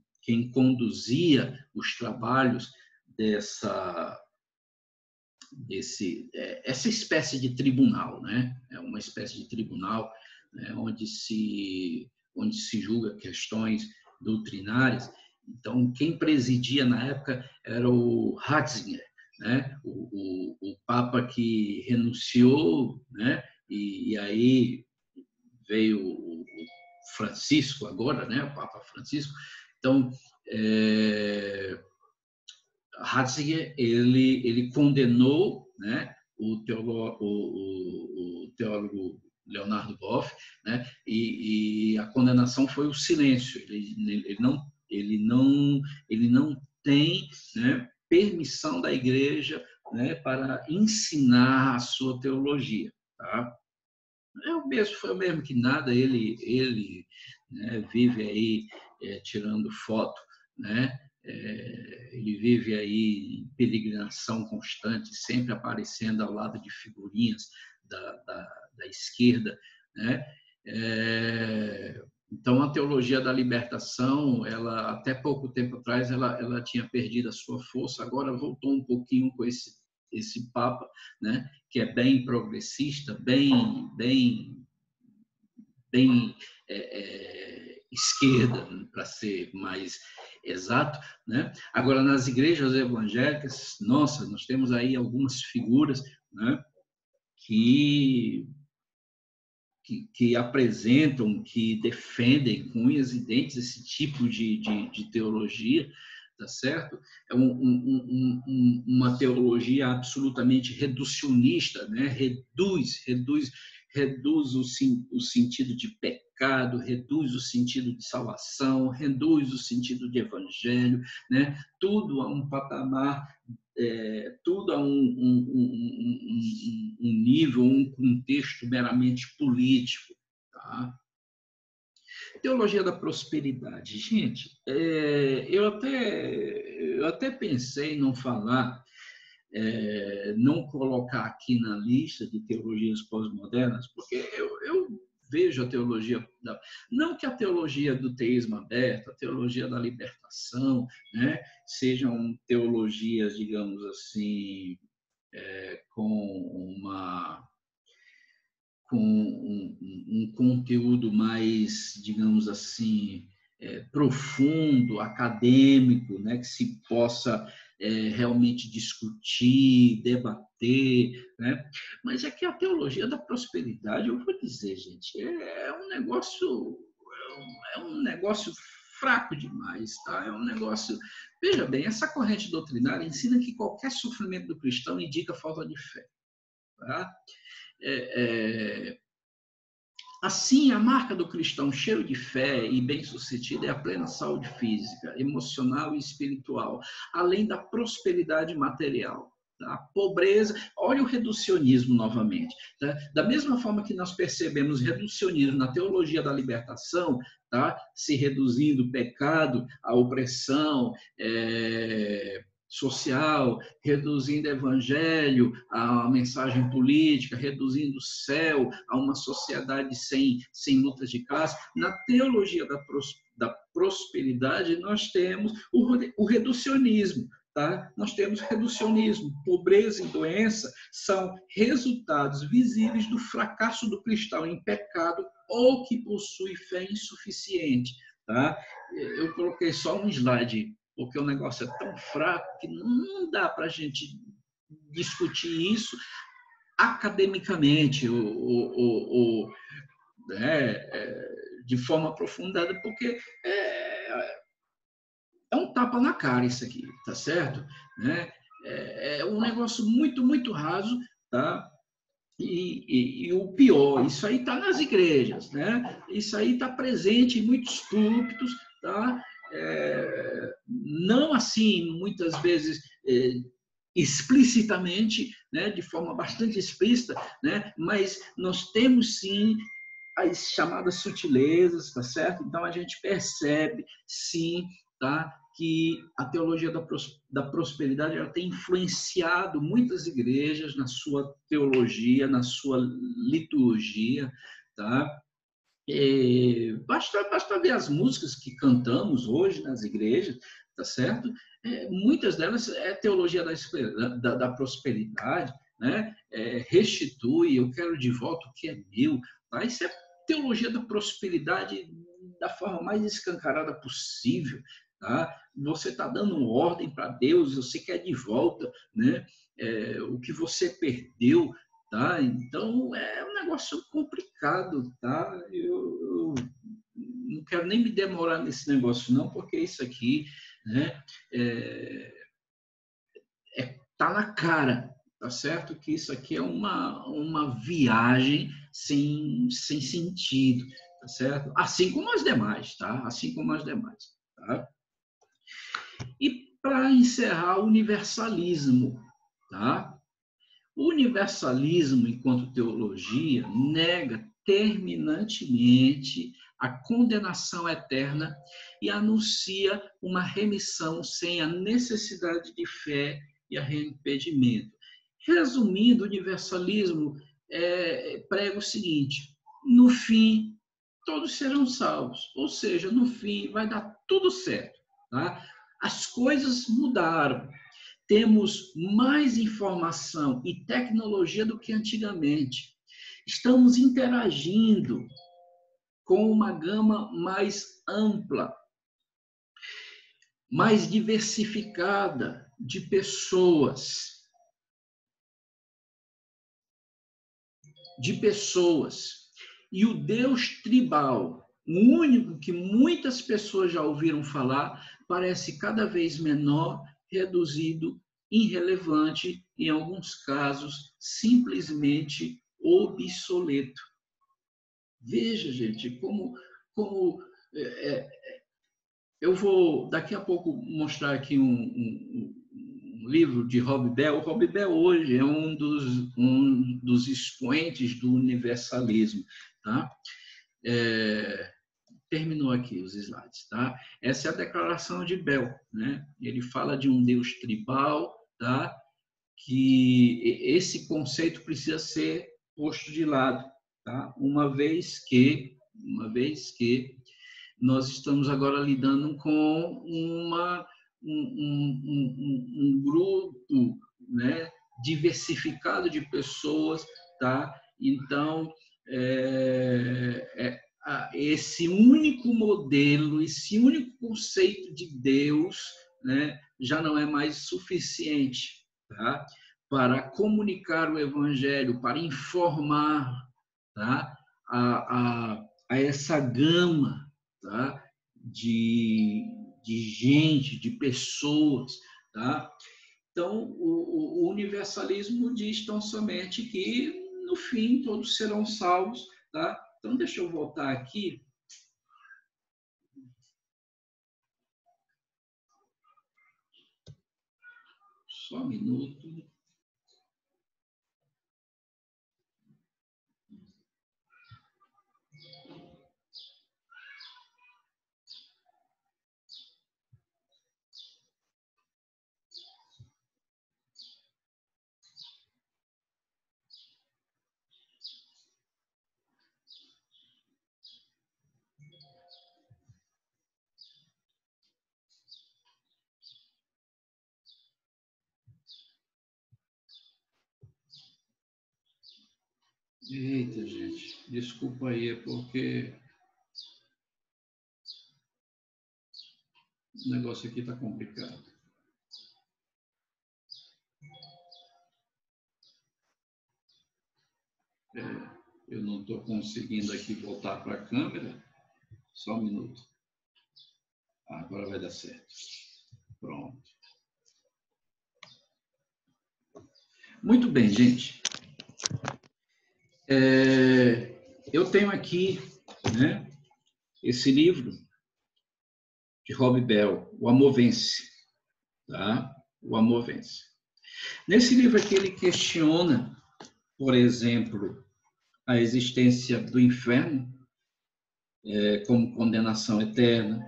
conduzia os trabalhos essa espécie de tribunal, né? É uma espécie de tribunal, né, onde se julga questões doutrinárias. Então, quem presidia na época era o Ratzinger, né? O Papa que renunciou, né? E aí veio o Francisco agora, né? O Papa Francisco. Então, Ratzinger, ele condenou, né, o teólogo Leonardo Boff, né, e a condenação foi o silêncio. Ele não tem, né, permissão da igreja, né, para ensinar a sua teologia. Tá? Foi o mesmo que nada, ele, né, vive aí tirando foto, né? Ele vive aí em peregrinação constante, sempre aparecendo ao lado de figurinhas da esquerda, né? Então, a teologia da libertação, ela até pouco tempo atrás, ela tinha perdido a sua força, agora voltou um pouquinho com esse Papa, né? Que é bem progressista, bem esquerda, para ser mais exato, né? Agora, nas igrejas evangélicas, nossa, nós temos aí algumas figuras, né, que apresentam, que defendem com unhas e dentes esse tipo de teologia, tá certo? É uma teologia absolutamente reducionista, né? Reduz o sentido de pecado, reduz o sentido de salvação, reduz o sentido de evangelho, né? Tudo a um patamar, tudo a um nível, um contexto meramente político. Tá? Teologia da prosperidade. Gente, eu até pensei em não falar, não colocar aqui na lista de teologias pós-modernas, porque eu vejo a teologia, não que a teologia do teísmo aberto, a teologia da libertação, né, sejam teologias, digamos assim, com um conteúdo mais, digamos assim, profundo, acadêmico, né, que se possa realmente discutir, debater, né? Mas é que a teologia da prosperidade, eu vou dizer, gente, é um negócio fraco demais, tá? É um negócio... Veja bem, essa corrente doutrinária ensina que qualquer sofrimento do cristão indica falta de fé, tá? Assim, a marca do cristão cheio de fé e bem-sucedido é a plena saúde física, emocional e espiritual, além da prosperidade material. A pobreza, olha o reducionismo novamente. Tá? Da mesma forma que nós percebemos reducionismo na teologia da libertação, tá? Se reduzindo o pecado, a opressão, social, reduzindo o evangelho a mensagem política, reduzindo o céu a uma sociedade sem lutas de classe. Na teologia da prosperidade, nós temos o reducionismo. Tá? Nós temos reducionismo. Pobreza e doença são resultados visíveis do fracasso do cristão em pecado ou que possui fé insuficiente. Tá? Eu coloquei só um slide, porque o negócio é tão fraco que não dá para a gente discutir isso academicamente, de forma aprofundada, porque é um tapa na cara isso aqui, tá certo? Né? É um negócio muito, muito raso, tá? E o pior, isso aí está nas igrejas, né? Isso aí está presente em muitos púlpitos, tá? Não assim, muitas vezes, explicitamente, né? De forma bastante explícita, né? Mas nós temos sim as chamadas sutilezas, tá certo? Então a gente percebe, sim, tá? Que a teologia da prosperidade ela tem influenciado muitas igrejas na sua teologia, na sua liturgia, tá? Basta ver as músicas que cantamos hoje nas igrejas, tá certo? Muitas delas é teologia da prosperidade, né? Restitui, eu quero de volta o que é meu, tá? Isso é teologia da prosperidade da forma mais escancarada possível, tá? Você está dando ordem para Deus, você quer de volta, né? O que você perdeu, tá? Então é um negócio complicado, tá? Eu não quero nem me demorar nesse negócio não, porque isso aqui, né? Tá na cara, tá certo? Que isso aqui é uma viagem sem sentido, tá certo? Assim como as demais, tá? Assim como as demais, tá? E para encerrar, o universalismo, tá? O universalismo, enquanto teologia, nega terminantemente a condenação eterna e anuncia uma remissão sem a necessidade de fé e arrependimento. Resumindo, o universalismo prega o seguinte: no fim, todos serão salvos, ou seja, no fim vai dar tudo certo. Tá? As coisas mudaram. Temos mais informação e tecnologia do que antigamente. Estamos interagindo com uma gama mais ampla, mais diversificada de pessoas. E o Deus tribal, o único que muitas pessoas já ouviram falar, parece cada vez menor, reduzido, irrelevante, em alguns casos, simplesmente obsoleto. Veja, gente, como eu vou daqui a pouco mostrar aqui um livro de Rob Bell. O Rob Bell hoje é um dos expoentes do universalismo, tá? Terminou aqui os slides, tá? Essa é a declaração de Bell, né? Ele fala de um Deus tribal, tá? Que esse conceito precisa ser posto de lado, tá? Uma vez que nós estamos agora lidando com um grupo, né, diversificado de pessoas, tá? Então, esse único modelo, esse único conceito de Deus, né, já não é mais suficiente, tá? Para comunicar o evangelho, para informar, tá? a essa gama, tá? de gente, de pessoas, tá? Então, o universalismo diz tão somente que, no fim, todos serão salvos, tá? Então, deixa eu voltar aqui. Só um minuto. Eita, gente, desculpa aí, é porque o negócio aqui está complicado. Eu não estou conseguindo aqui voltar para a câmera. Só um minuto. Agora vai dar certo. Pronto. Muito bem, gente. Eu tenho aqui, né, esse livro de Rob Bell, O Amor Vence. Tá? O Amor Vence. Nesse livro aqui ele questiona, por exemplo, a existência do inferno como condenação eterna.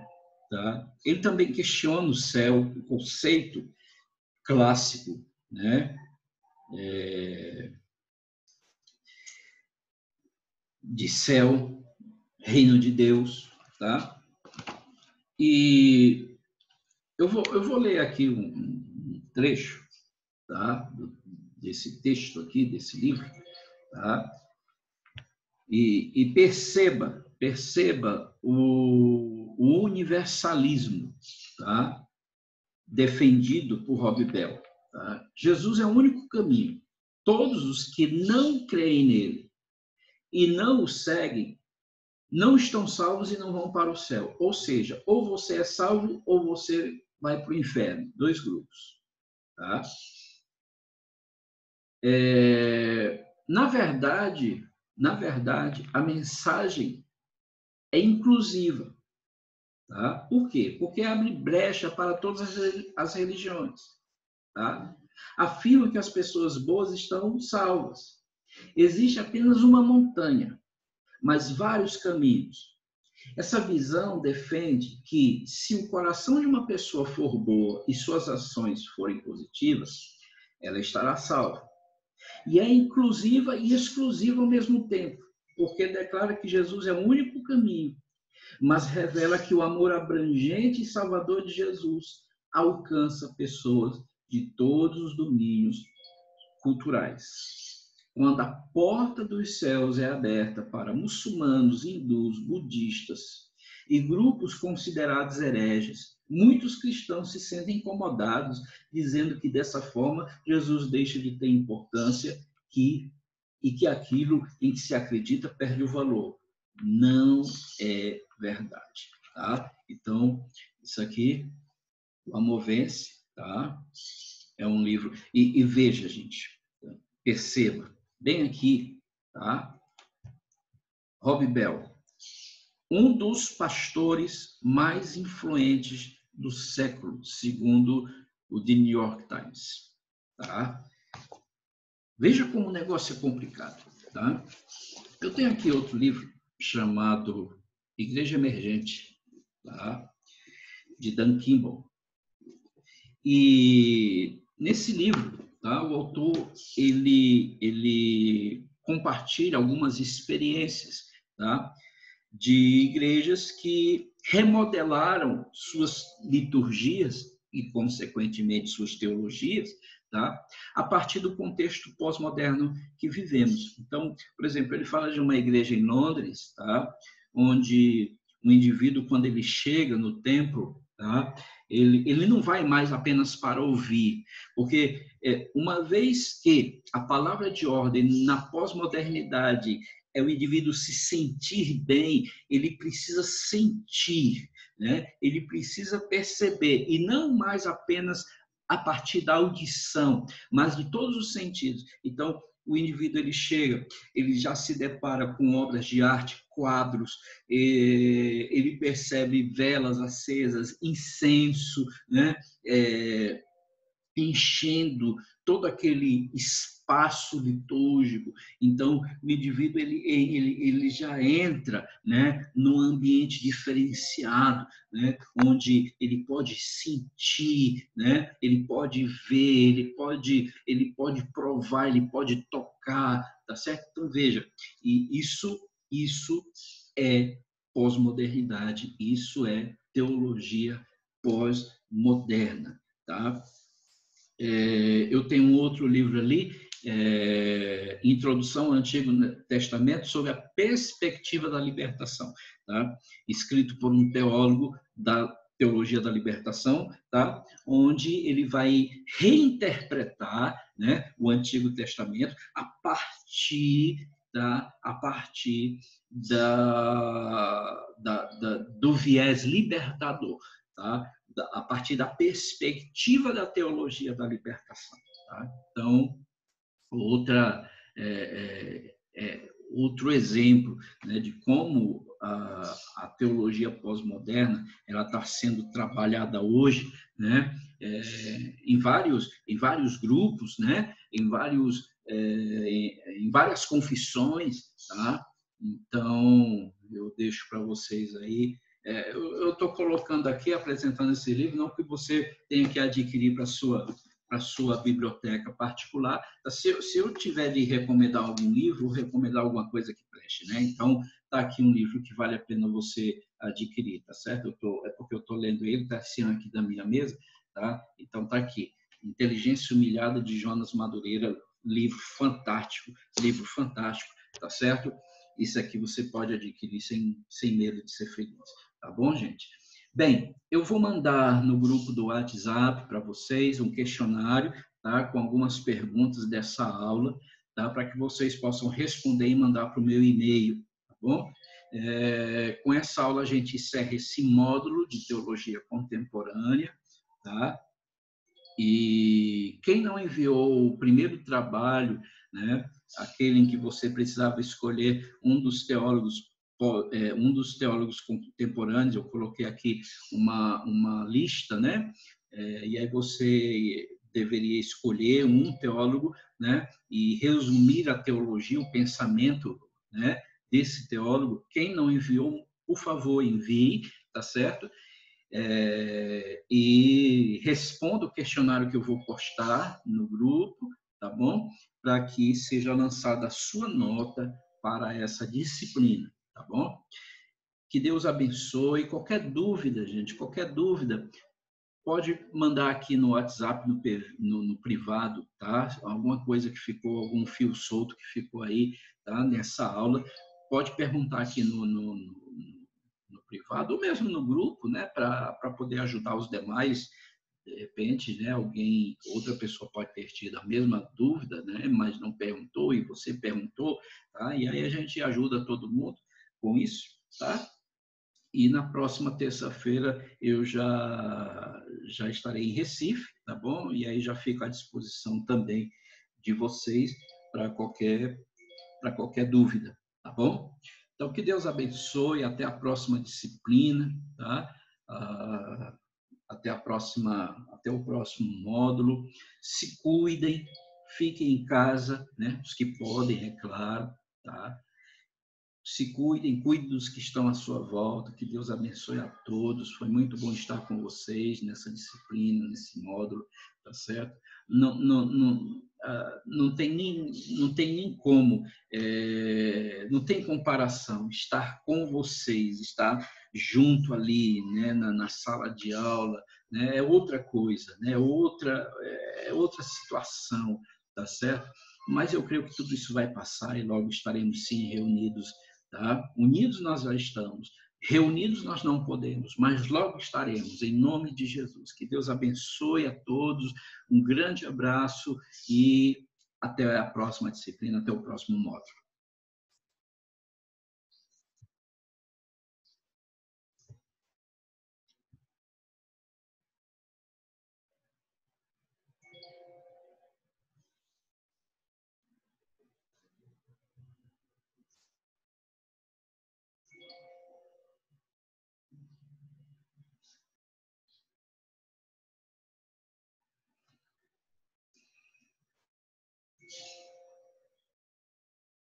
Tá? Ele também questiona o céu, o conceito clássico, né? De céu, reino de Deus, tá? E eu vou ler aqui um trecho, tá? Desse texto aqui, desse livro, tá? E perceba o universalismo, tá? Defendido por Rob Bell. Tá? Jesus é o único caminho. Todos os que não creem nele e não o seguem, não estão salvos e não vão para o céu. Ou seja, ou você é salvo ou você vai para o inferno. 2 grupos. Tá? Na verdade, a mensagem é inclusiva. Tá? Por quê? Porque abre brecha para todas as religiões. Tá? Afirma que as pessoas boas estão salvas. Existe apenas uma montanha, mas vários caminhos. Essa visão defende que, se o coração de uma pessoa for boa e suas ações forem positivas, ela estará salva. E é inclusiva e exclusiva ao mesmo tempo, porque declara que Jesus é o único caminho, mas revela que o amor abrangente e salvador de Jesus alcança pessoas de todos os domínios culturais. Quando a porta dos céus é aberta para muçulmanos, hindus, budistas e grupos considerados hereges, muitos cristãos se sentem incomodados, dizendo que dessa forma Jesus deixa de ter importância e que aquilo em que se acredita perde o valor. Não é verdade. Tá? Então, isso aqui, O Amor Vence, tá? É um livro. E veja, gente, perceba, bem aqui, tá? Rob Bell, um dos pastores mais influentes do século, segundo o The New York Times. Tá? Veja como o negócio é complicado. Tá? Eu tenho aqui outro livro chamado Igreja Emergente, tá? De Dan Kimball. E nesse livro, tá, o autor ele compartilha algumas experiências, tá, de igrejas que remodelaram suas liturgias e, consequentemente, suas teologias, tá, a partir do contexto pós-moderno que vivemos. Então, por exemplo, ele fala de uma igreja em Londres, tá, onde um indivíduo, quando ele chega no templo, tá, ele não vai mais apenas para ouvir, porque uma vez que a palavra de ordem na pós-modernidade é o indivíduo se sentir bem, ele precisa sentir, né? Ele precisa perceber, e não mais apenas a partir da audição, mas de todos os sentidos. Então, o indivíduo ele chega, ele já se depara com obras de arte, quadros, ele percebe velas acesas, incenso, né? Enchendo todo aquele espaço litúrgico. Então, o indivíduo ele já entra, né, num ambiente diferenciado, né, onde ele pode sentir, né, ele pode ver, ele pode provar, ele pode tocar, tá certo? Então, veja, e isso é pós-modernidade, isso é teologia pós-moderna, tá? Eu tenho um outro livro ali, Introdução ao Antigo Testamento sobre a perspectiva da libertação, tá? Escrito por um teólogo da teologia da libertação, tá? Onde ele vai reinterpretar, né, o Antigo Testamento a partir do viés libertador, tá? A partir da perspectiva da teologia da libertação. Tá? Então, outro exemplo, né, de como a teologia pós-moderna ela está sendo trabalhada hoje, né, em vários grupos, né, em várias confissões, tá? Então, eu deixo para vocês aí. Eu estou colocando aqui, apresentando esse livro, não que você tenha que adquirir para a sua biblioteca particular. Se eu tiver de recomendar algum livro, vou recomendar alguma coisa que preste, né? Então, está aqui um livro que vale a pena você adquirir, tá certo? É porque eu estou lendo ele, está assim aqui da minha mesa, tá? Então, está aqui, Inteligência Humilhada, de Jonas Madureira, livro fantástico, tá certo? Isso aqui você pode adquirir sem medo de ser feliz. Tá bom, gente? Bem, eu vou mandar no grupo do WhatsApp para vocês um questionário, tá? Com algumas perguntas dessa aula, tá? Para que vocês possam responder e mandar para o meu e-mail, tá bom? Com essa aula a gente encerra esse módulo de teologia contemporânea, tá? E quem não enviou o primeiro trabalho, né? Aquele em que você precisava escolher um dos teólogos contemporâneos, eu coloquei aqui uma lista, né? E aí você deveria escolher um teólogo, né? E resumir a teologia, o pensamento, né, desse teólogo. Quem não enviou, por favor, envie, tá certo? E responda o questionário que eu vou postar no grupo, tá bom? Para que seja lançada a sua nota para essa disciplina, tá bom? Que Deus abençoe. Qualquer dúvida, gente, qualquer dúvida, pode mandar aqui no WhatsApp, no privado, tá? Alguma coisa que ficou, algum fio solto que ficou aí, tá? Nessa aula, pode perguntar aqui no privado, ou mesmo no grupo, né? Para poder ajudar os demais. De repente, né? Outra pessoa pode ter tido a mesma dúvida, né? Mas não perguntou e você perguntou, tá? E aí a gente ajuda todo mundo com isso, tá? E na próxima terça-feira eu já estarei em Recife, tá bom? E aí já fico à disposição também de vocês para qualquer dúvida, tá bom? Então, que Deus abençoe, até a próxima disciplina, tá? Até o próximo módulo. Se cuidem, fiquem em casa, né? Os que podem, é claro, tá? Se cuidem, cuidem dos que estão à sua volta, que Deus abençoe a todos. Foi muito bom estar com vocês nessa disciplina, nesse módulo, tá certo? Não tem nem como, não tem comparação estar com vocês, estar junto ali, né, na sala de aula, né, é outra coisa, né, é outra situação, tá certo? Mas eu creio que tudo isso vai passar e logo estaremos sim reunidos. Tá? Unidos nós já estamos, reunidos nós não podemos, mas logo estaremos, em nome de Jesus. Que Deus abençoe a todos, um grande abraço e até a próxima disciplina, até o próximo módulo.